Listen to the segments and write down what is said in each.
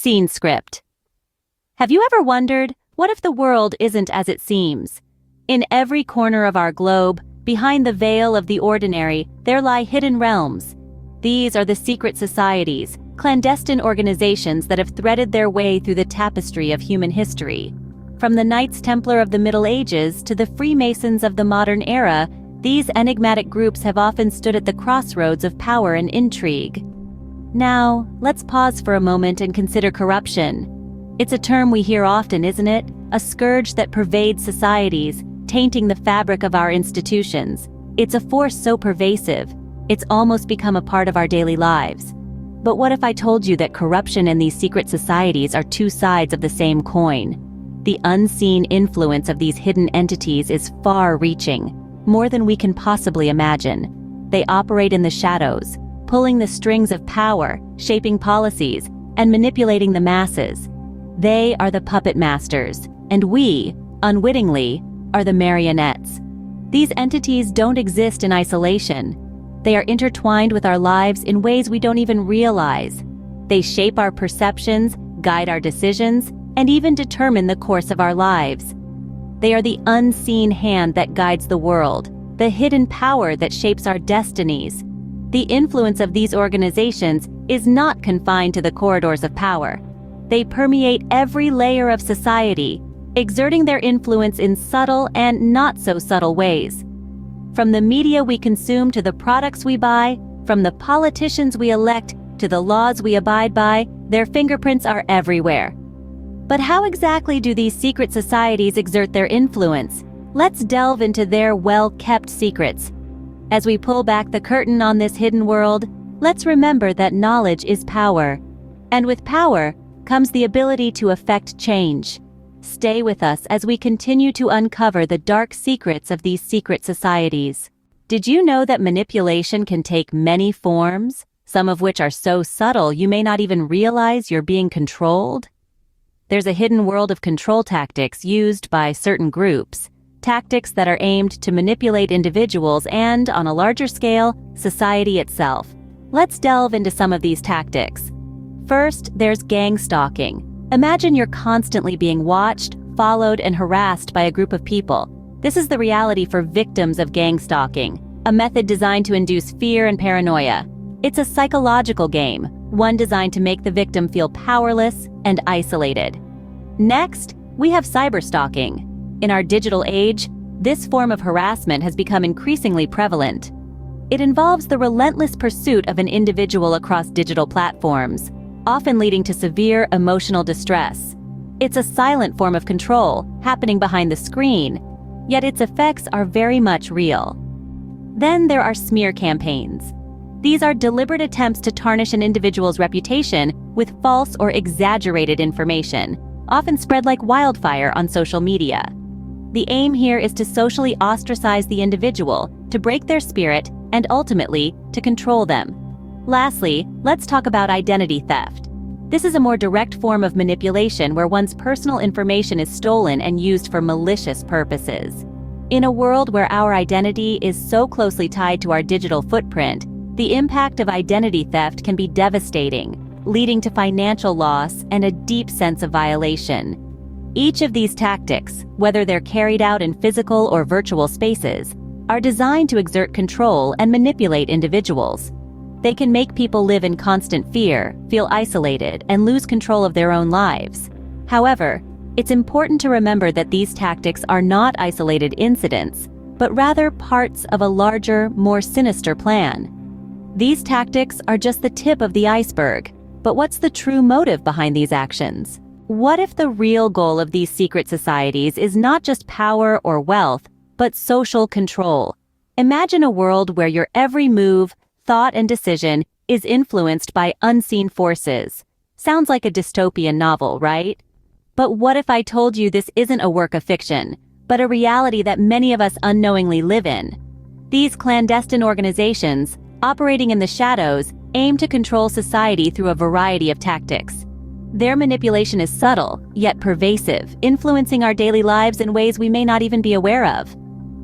Scene script. Have you ever wondered, what if the world isn't as it seems? In every corner of our globe, behind the veil of the ordinary, there lie hidden realms. These are the secret societies, clandestine organizations that have threaded their way through the tapestry of human history. From the Knights Templar of the Middle Ages to the Freemasons of the modern era, these enigmatic groups have often stood at the crossroads of power and intrigue. Now, let's pause for a moment and consider corruption. It's a term we hear often, isn't it? A scourge that pervades societies, tainting the fabric of our institutions. It's a force so pervasive, it's almost become a part of our daily lives. But what if I told you that corruption and these secret societies are two sides of the same coin? The unseen influence of these hidden entities is far-reaching, more than we can possibly imagine. They operate in the shadows, pulling the strings of power, shaping policies, and manipulating the masses. They are the puppet masters, and we, unwittingly, are the marionettes. These entities don't exist in isolation. They are intertwined with our lives in ways we don't even realize. They shape our perceptions, guide our decisions, and even determine the course of our lives. They are the unseen hand that guides the world, the hidden power that shapes our destinies. The influence of these organizations is not confined to the corridors of power. They permeate every layer of society, exerting their influence in subtle and not-so-subtle ways. From the media we consume to the products we buy, from the politicians we elect to the laws we abide by, their fingerprints are everywhere. But how exactly do these secret societies exert their influence? Let's delve into their well-kept secrets. As we pull back the curtain on this hidden world, let's remember that knowledge is power. And with power comes the ability to affect change. Stay with us as we continue to uncover the dark secrets of these secret societies. Did you know that manipulation can take many forms, some of which are so subtle you may not even realize you're being controlled? There's a hidden world of control tactics used by certain groups. Tactics that are aimed to manipulate individuals and, on a larger scale, society itself. Let's delve into some of these tactics. First, there's gang stalking. Imagine you're constantly being watched, followed, and harassed by a group of people. This is the reality for victims of gang stalking, a method designed to induce fear and paranoia. It's a psychological game, one designed to make the victim feel powerless and isolated. Next, we have cyberstalking. In our digital age, this form of harassment has become increasingly prevalent. It involves the relentless pursuit of an individual across digital platforms, often leading to severe emotional distress. It's a silent form of control, happening behind the screen, yet its effects are very much real. Then there are smear campaigns. These are deliberate attempts to tarnish an individual's reputation with false or exaggerated information, often spread like wildfire on social media. The aim here is to socially ostracize the individual, to break their spirit, and ultimately, to control them. Lastly, let's talk about identity theft. This is a more direct form of manipulation where one's personal information is stolen and used for malicious purposes. In a world where our identity is so closely tied to our digital footprint, the impact of identity theft can be devastating, leading to financial loss and a deep sense of violation. Each of these tactics, whether they're carried out in physical or virtual spaces, are designed to exert control and manipulate individuals. They can make people live in constant fear, feel isolated, and lose control of their own lives. However, it's important to remember that these tactics are not isolated incidents, but rather parts of a larger, more sinister plan. These tactics are just the tip of the iceberg, but what's the true motive behind these actions? What if the real goal of these secret societies is not just power or wealth, but social control? Imagine a world where your every move, thought, and decision is influenced by unseen forces. Sounds like a dystopian novel, right? But what if I told you this isn't a work of fiction, but a reality that many of us unknowingly live in? These clandestine organizations, operating in the shadows, aim to control society through a variety of tactics. Their manipulation is subtle, yet pervasive, influencing our daily lives in ways we may not even be aware of.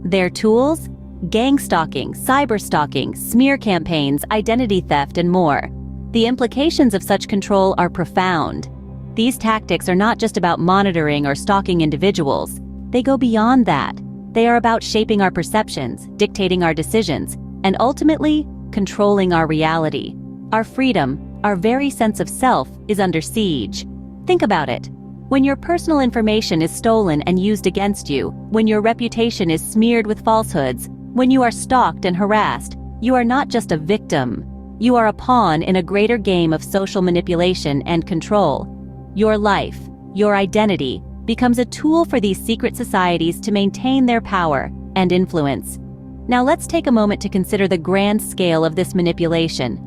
Their tools? Gang stalking, cyber stalking, smear campaigns, identity theft, and more. The implications of such control are profound. These tactics are not just about monitoring or stalking individuals. They go beyond that. They are about shaping our perceptions, dictating our decisions, and ultimately, controlling our reality. Our freedom, our very sense of self, is under siege. Think about it. When your personal information is stolen and used against you, when your reputation is smeared with falsehoods, when you are stalked and harassed, you are not just a victim. You are a pawn in a greater game of social manipulation and control. Your life, your identity, becomes a tool for these secret societies to maintain their power and influence. Now let's take a moment to consider the grand scale of this manipulation.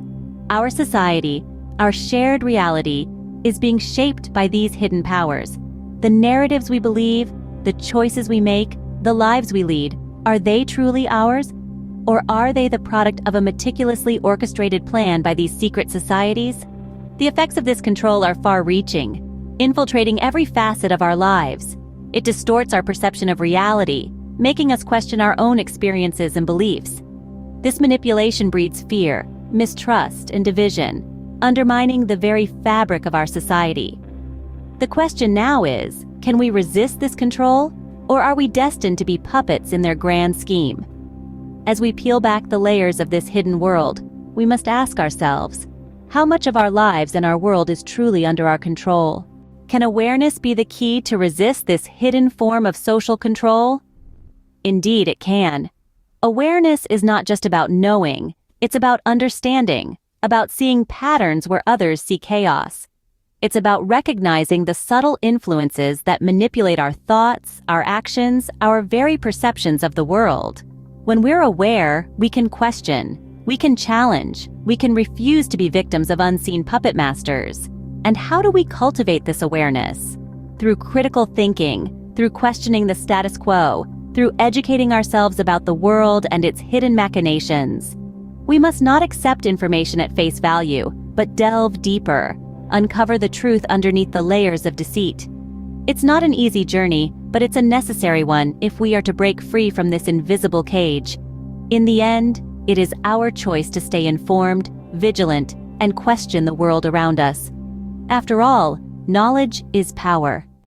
Our society, our shared reality, is being shaped by these hidden powers. The narratives we believe, the choices we make, the lives we lead, are they truly ours? Or are they the product of a meticulously orchestrated plan by these secret societies? The effects of this control are far-reaching, infiltrating every facet of our lives. It distorts our perception of reality, making us question our own experiences and beliefs. This manipulation breeds fear, mistrust, and division, undermining the very fabric of our society. The question now is, can we resist this control, or are we destined to be puppets in their grand scheme? As we peel back the layers of this hidden world, we must ask ourselves, how much of our lives and our world is truly under our control? Can awareness be the key to resist this hidden form of social control? Indeed, it can. Awareness is not just about knowing, it's about understanding, about seeing patterns where others see chaos. It's about recognizing the subtle influences that manipulate our thoughts, our actions, our very perceptions of the world. When we're aware, we can question, we can challenge, we can refuse to be victims of unseen puppet masters. And how do we cultivate this awareness? Through critical thinking, through questioning the status quo, through educating ourselves about the world and its hidden machinations. We must not accept information at face value, but delve deeper, uncover the truth underneath the layers of deceit. It's not an easy journey, but it's a necessary one if we are to break free from this invisible cage. In the end, it is our choice to stay informed, vigilant, and question the world around us. After all, knowledge is power.